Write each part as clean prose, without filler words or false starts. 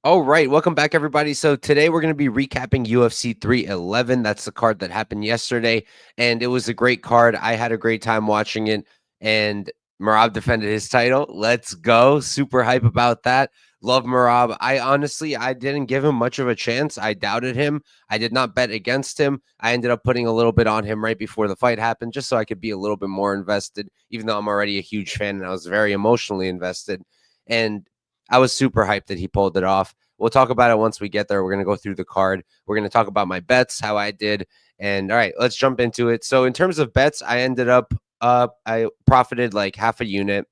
All right, welcome back, everybody. So today we're going to be recapping UFC 311. That's the card that happened yesterday, and it was a great card. I had a great time watching it, and Marab defended his title. Let's go! Super hype about that. Love Marab. I didn't give him much of a chance. I doubted him. I did not bet against him. I ended up putting a little bit on him right before the fight happened, just so I could be a little bit more invested. Even though I'm already a huge fan and I was very emotionally invested, and I was super hyped that he pulled it off. We'll talk about it once we get there. We're going to go through the card. We're going to talk about my bets, how I did. And all right, let's jump into it. So, in terms of bets, I ended up, I profited like half a unit.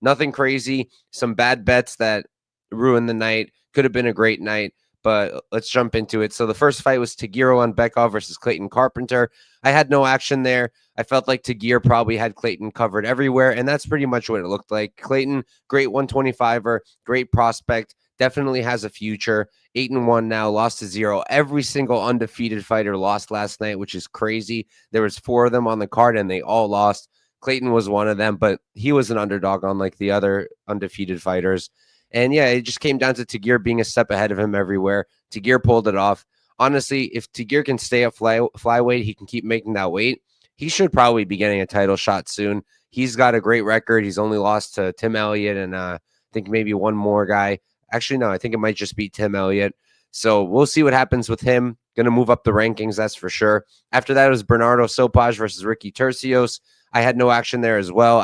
Nothing crazy. Some bad bets that ruined the night. Could have been a great night, but let's jump into it. So, the first fight was Tagiro on Bekov versus Clayton Carpenter. I had no action there. I felt like Tagir probably had Clayton covered everywhere, and that's pretty much what it looked like. Clayton, great 125er, great prospect, definitely has a future. 8-1 now, lost to 0. Every single undefeated fighter lost last night, which is crazy. There was 4 of them on the card, and they all lost. Clayton was one of them, but he was an underdog unlike the other undefeated fighters. And yeah, it just came down to Tagir being a step ahead of him everywhere. Tagir pulled it off. Honestly, if Tagir can stay at flyweight, he can keep making that weight. He should probably be getting a title shot soon. He's got a great record. He's only lost to Tim Elliott and I think maybe one more guy. Actually, no, I think it might just be Tim Elliott. So we'll see what happens with him. Going to move up the rankings, that's for sure. After that, it was Bernardo Sopaj versus Ricky Tercios. I had no action there as well.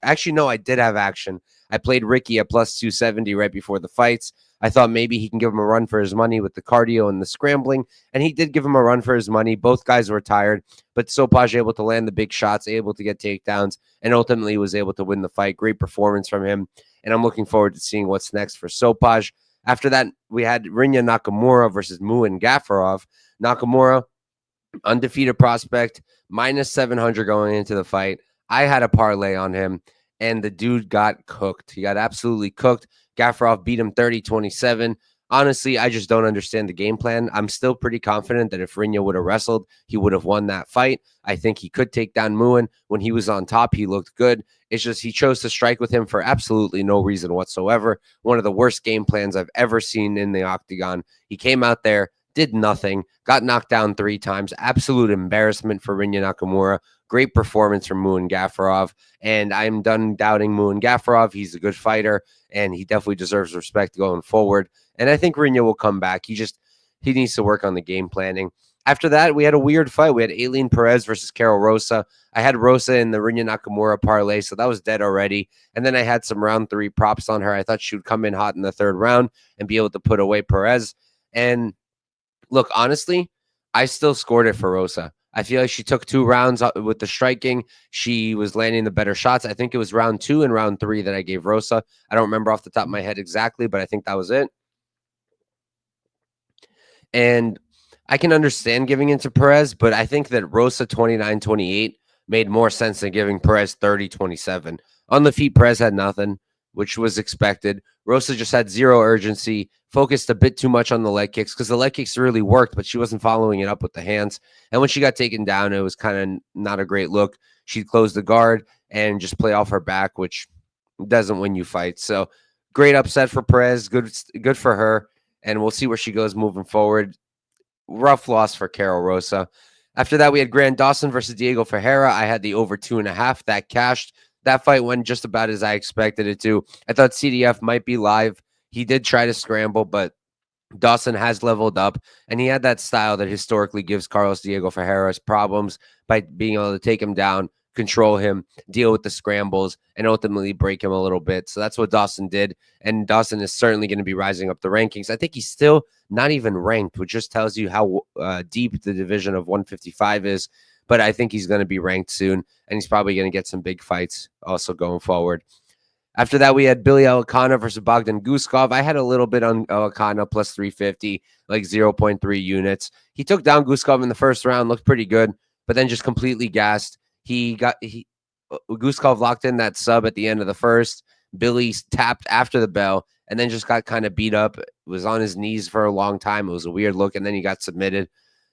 Actually, no, I did have action. I played Ricky at plus 270 right before the fights. I thought maybe he can give him a run for his money with the cardio and the scrambling, and he did give him a run for his money. Both guys were tired, but Sopaj able to land the big shots, able to get takedowns, and ultimately was able to win the fight. Great performance from him, and I'm looking forward to seeing what's next for Sopaj. After that, we had Rinya Nakamura versus Muin Gafarov. Nakamura, undefeated prospect, minus 700 going into the fight. I had a parlay on him, and the dude got cooked. He got absolutely cooked. Gafarov beat him 30-27. Honestly, I just don't understand the game plan. I'm still pretty confident that if Rinya would have wrestled, he would have won that fight. I think he could take down Muin. When he was on top, he looked good. It's just he chose to strike with him for absolutely no reason whatsoever. One of the worst game plans I've ever seen in the octagon. He came out there, did nothing, got knocked down 3 times. Absolute embarrassment for Rinya Nakamura. Great performance from Muin Gafarov. And I'm done doubting Muin Gafarov. He's a good fighter, and he definitely deserves respect going forward. And I think Rinya will come back. He needs to work on the game planning. After that, we had a weird fight. We had Aileen Perez versus Carol Rosa. I had Rosa in the Rinya Nakamura parlay, so that was dead already. And then I had some round 3 props on her. I thought she would come in hot in the 3rd round and be able to put away Perez. And look, honestly, I still scored it for Rosa. I feel like she took 2 rounds with the striking. She was landing the better shots. I think it was round 2 and round 3 that I gave Rosa. I don't remember off the top of my head exactly, but I think that was it. And I can understand giving it to Perez, but I think that Rosa 29-28 made more sense than giving Perez 30-27. On the feet, Perez had nothing, which was expected. Rosa just had zero urgency, focused a bit too much on the leg kicks because the leg kicks really worked, but she wasn't following it up with the hands. And when she got taken down, it was kind of not a great look. She'd close the guard and just play off her back, which doesn't win you fights. So great upset for Perez. Good for her. And we'll see where she goes moving forward. Rough loss for Carol Rosa. After that, we had Grant Dawson versus Diego Ferreira. I had the over 2.5. That cashed. That fight went just about as I expected it to. I thought CDF might be live. He did try to scramble, but Dawson has leveled up, and he had that style that historically gives Carlos Diego Ferreira's problems by being able to take him down, control him, deal with the scrambles, and ultimately break him a little bit. So that's what Dawson did, and Dawson is certainly going to be rising up the rankings. I think he's still not even ranked, which just tells you how deep the division of 155 is. But I think he's going to be ranked soon, and he's probably going to get some big fights also going forward. After that, we had Billy Alakana versus Bogdan Guskov. I had a little bit on Alakana plus 350, like 0.3 units. He took down Guskov in the first round, looked pretty good, but then just completely gassed. Guskov locked in that sub at the end of the first. Billy tapped after the bell and then just got kind of beat up. Was on his knees for a long time. It was a weird look, and then he got submitted.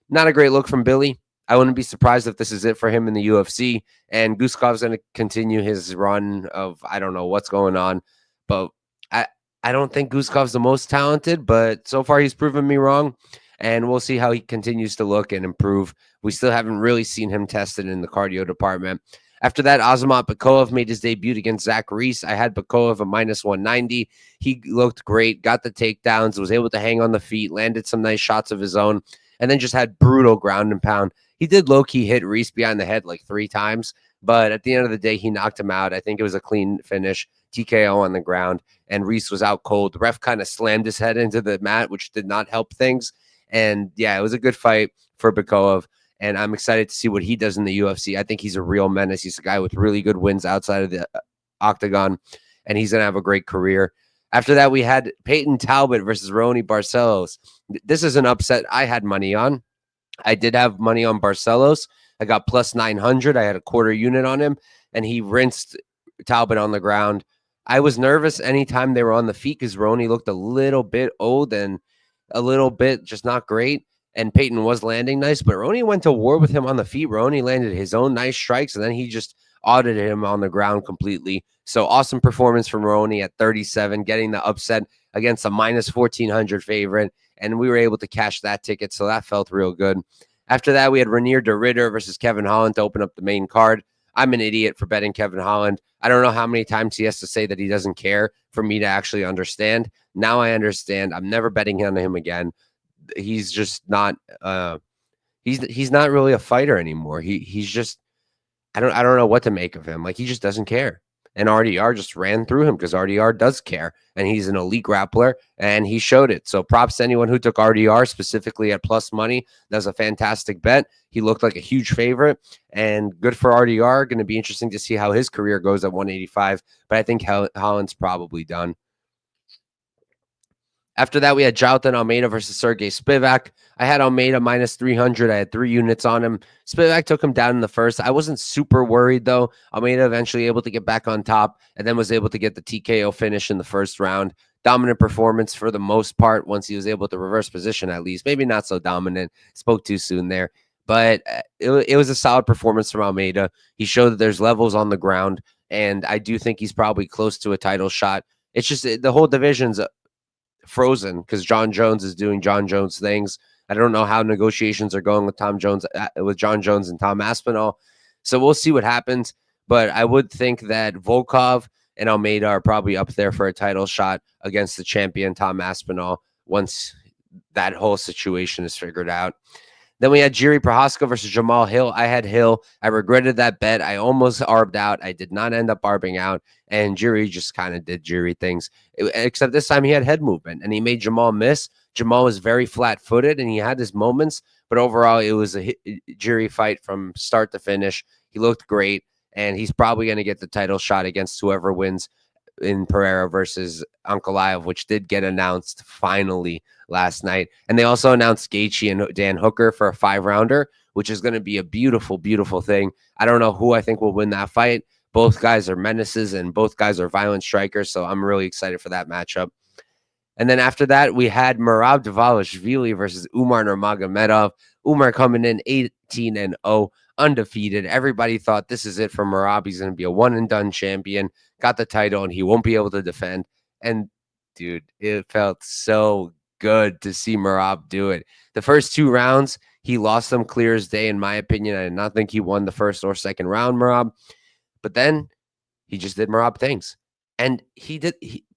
Not a great look from Billy. I wouldn't be surprised if this is it for him in the UFC. And Guskov's going to continue his run of I don't know what's going on, but I don't think Guskov's the most talented, but so far he's proven me wrong, and we'll see how he continues to look and improve. We still haven't really seen him tested in the cardio department. After that, Azamat Bakov made his debut against Zach Reese. I had Bakov a minus 190. He looked great, got the takedowns, was able to hang on the feet, landed some nice shots of his own, and then just had brutal ground and pound. He did low key hit Reese behind the head like 3 times, but at the end of the day, he knocked him out. I think it was a clean finish, TKO on the ground, and Reese was out cold. The ref kind of slammed his head into the mat, which did not help things. And yeah, it was a good fight for Bakov. And I'm excited to see what he does in the UFC. I think he's a real menace. He's a guy with really good wins outside of the octagon, and he's going to have a great career. After that, we had Peyton Talbot versus Rony Barcelos. This is an upset I had money on. I did have money on Barcelos. I got plus 900. I had a quarter unit on him, and he rinsed Talbot on the ground. I was nervous anytime they were on the feet because Rony looked a little bit old and a little bit just not great. And Peyton was landing nice, but Rony went to war with him on the feet. Rony landed his own nice strikes, and then he just audited him on the ground completely. So awesome performance from Rony at 37, getting the upset against a minus 1,400 favorite. And we were able to cash that ticket. So that felt real good. After that, we had Renier de Ritter versus Kevin Holland to open up the main card. I'm an idiot for betting Kevin Holland. I don't know how many times he has to say that he doesn't care for me to actually understand. Now I understand. I'm never betting on him again. He's just not he's not really a fighter anymore. He's just I don't know what to make of him. Like he just doesn't care. And RDR just ran through him because RDR does care, and he's an elite grappler, and he showed it. So props to anyone who took RDR specifically at plus money. That was a fantastic bet. He looked like a huge favorite, and good for RDR. Going to be interesting to see how his career goes at 185. But I think Holland's probably done. After that, we had Jonathan Almeida versus Sergey Spivak. I had Almeida minus 300. I had 3 units on him. Spivak took him down in the first. I wasn't super worried, though. Almeida eventually able to get back on top and then was able to get the TKO finish in the first round. Dominant performance for the most part once he was able to reverse position, at least. Maybe not so dominant. Spoke too soon there. But it was a solid performance from Almeida. He showed that there's levels on the ground, and I do think he's probably close to a title shot. It's just the whole division's frozen because John Jones is doing John Jones things. I don't know how negotiations are going with John Jones and Tom Aspinall. So we'll see what happens. But I would think that Volkov and Almeida are probably up there for a title shot against the champion Tom Aspinall once that whole situation is figured out. Then we had Jiri Prohaska versus Jamal Hill. I had Hill. I regretted that bet. I almost arbed out. I did not end up arbing out. And Jiri just kind of did Jiri things. Except this time he had head movement and he made Jamal miss. Jamal was very flat footed and he had his moments. But overall, it was a Jiri fight from start to finish. He looked great. And he's probably going to get the title shot against whoever wins in Pereira versus Ankalaev, which did get announced finally last night. And they also announced Gaethje and Dan Hooker for a 5-rounder, which is going to be a beautiful, beautiful thing. I don't know who I think will win that fight. Both guys are menaces and both guys are violent strikers, so I'm really excited for that matchup. And then after that, we had Merab Dvalishvili versus Umar Nurmagomedov. Umar coming in 18-0, undefeated. Everybody thought this is it for Merab. He's going to be a one-and-done champion. Got the title, and he won't be able to defend. And, dude, it felt so good to see Merab do it. The first 2 rounds, he lost them clear as day, in my opinion. I did not think he won the first or second round, Merab. But then he just did Merab things. And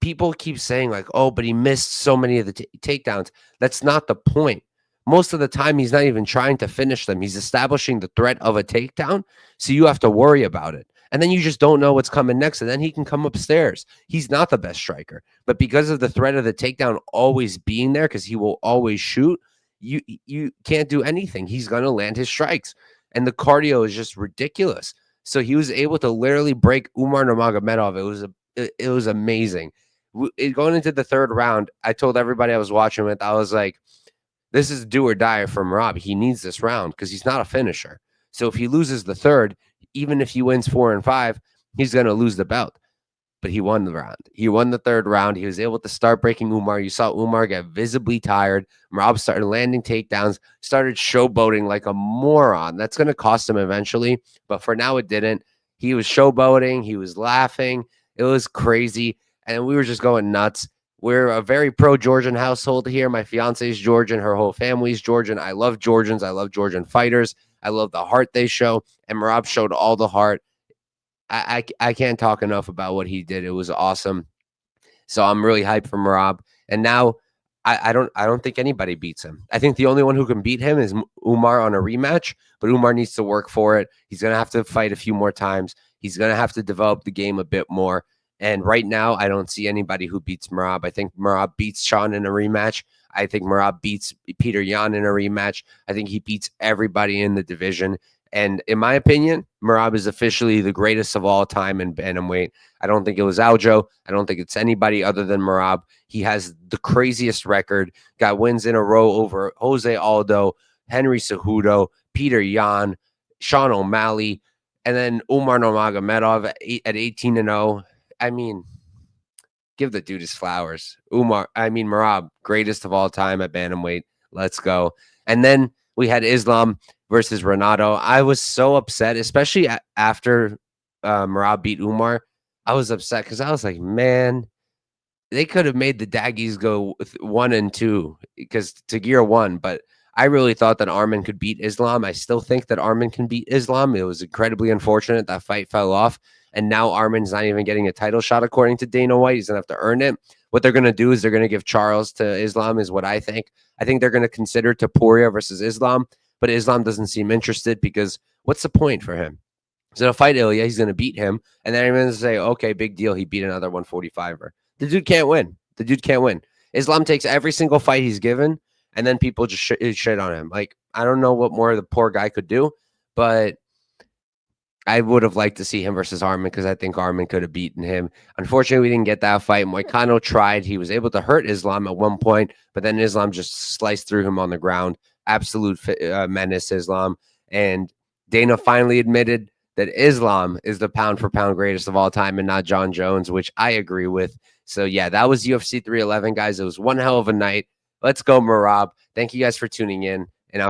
people keep saying like, oh, but he missed so many of the takedowns. That's not the point. Most of the time, he's not even trying to finish them. He's establishing the threat of a takedown. So you have to worry about it. And then you just don't know what's coming next. And then he can come upstairs. He's not the best striker. But because of the threat of the takedown always being there, because he will always shoot, you can't do anything. He's going to land his strikes. And the cardio is just ridiculous. So he was able to literally break Umar Nurmagomedov. It was amazing. Going into the third round, I told everybody I was watching with, I was like, this is do or die for Merab. He needs this round because he's not a finisher. So if he loses the third, even if he wins 4 and 5, he's going to lose the belt. But he won the round. He won the third round. He was able to start breaking Umar. You saw Umar get visibly tired. Merab started landing takedowns, started showboating like a moron. That's going to cost him eventually. But for now, it didn't. He was showboating. He was laughing. It was crazy. And we were just going nuts. we're a very pro-Georgian household here. My fiance's Georgian, her whole family's Georgian. I love Georgians. I love Georgian fighters. I love the heart they show, and Merab showed all the heart. I can't talk enough about what he did. It was awesome. So I'm really hyped for Merab. And now I don't think anybody beats him. I think the only one who can beat him is Umar on a rematch, but Umar needs to work for it. He's gonna have to fight a few more times. He's gonna have to develop the game a bit more. And right now, I don't see anybody who beats Merab. I think Merab beats Sean in a rematch. I think Merab beats Peter Yan in a rematch. I think he beats everybody in the division. And in my opinion, Merab is officially the greatest of all time in bantamweight. I don't think it was Aljo. I don't think it's anybody other than Merab. He has the craziest record, got wins in a row over Jose Aldo, Henry Cejudo, Peter Yan, Sean O'Malley, and then Umar Nurmagomedov at 18-0. I mean, give the dude his flowers. Merab, greatest of all time at bantamweight. Let's go. And then we had Islam versus Renato. I was so upset, especially after Merab beat Umar. I was upset because I was like, man, they could have made the Daggies go with 1 and 2 because Tagir won, but I really thought that Arman could beat Islam. I still think that Arman can beat Islam. It was incredibly unfortunate that fight fell off, and now Arman's not even getting a title shot according to Dana White. He's gonna have to earn it. What they're gonna do is they're gonna give Charles to Islam, is what I think. I think they're gonna consider Topuria versus Islam, but Islam doesn't seem interested because what's the point for him? He's gonna fight Ilya. He's gonna beat him, and then everyone's gonna say, "Okay, big deal. He beat another 145er." The dude can't win. The dude can't win. Islam takes every single fight he's given, and then people just shit on him. Like, I don't know what more the poor guy could do, but I would have liked to see him versus Arman because I think Arman could have beaten him. Unfortunately, we didn't get that fight. Moicano tried. He was able to hurt Islam at one point, but then Islam just sliced through him on the ground. Absolute menace, Islam. And Dana finally admitted that Islam is the pound for pound greatest of all time and not John Jones, which I agree with. So, yeah, that was UFC 311, guys. It was one hell of a night. Let's go, Merab. Thank you guys for tuning in.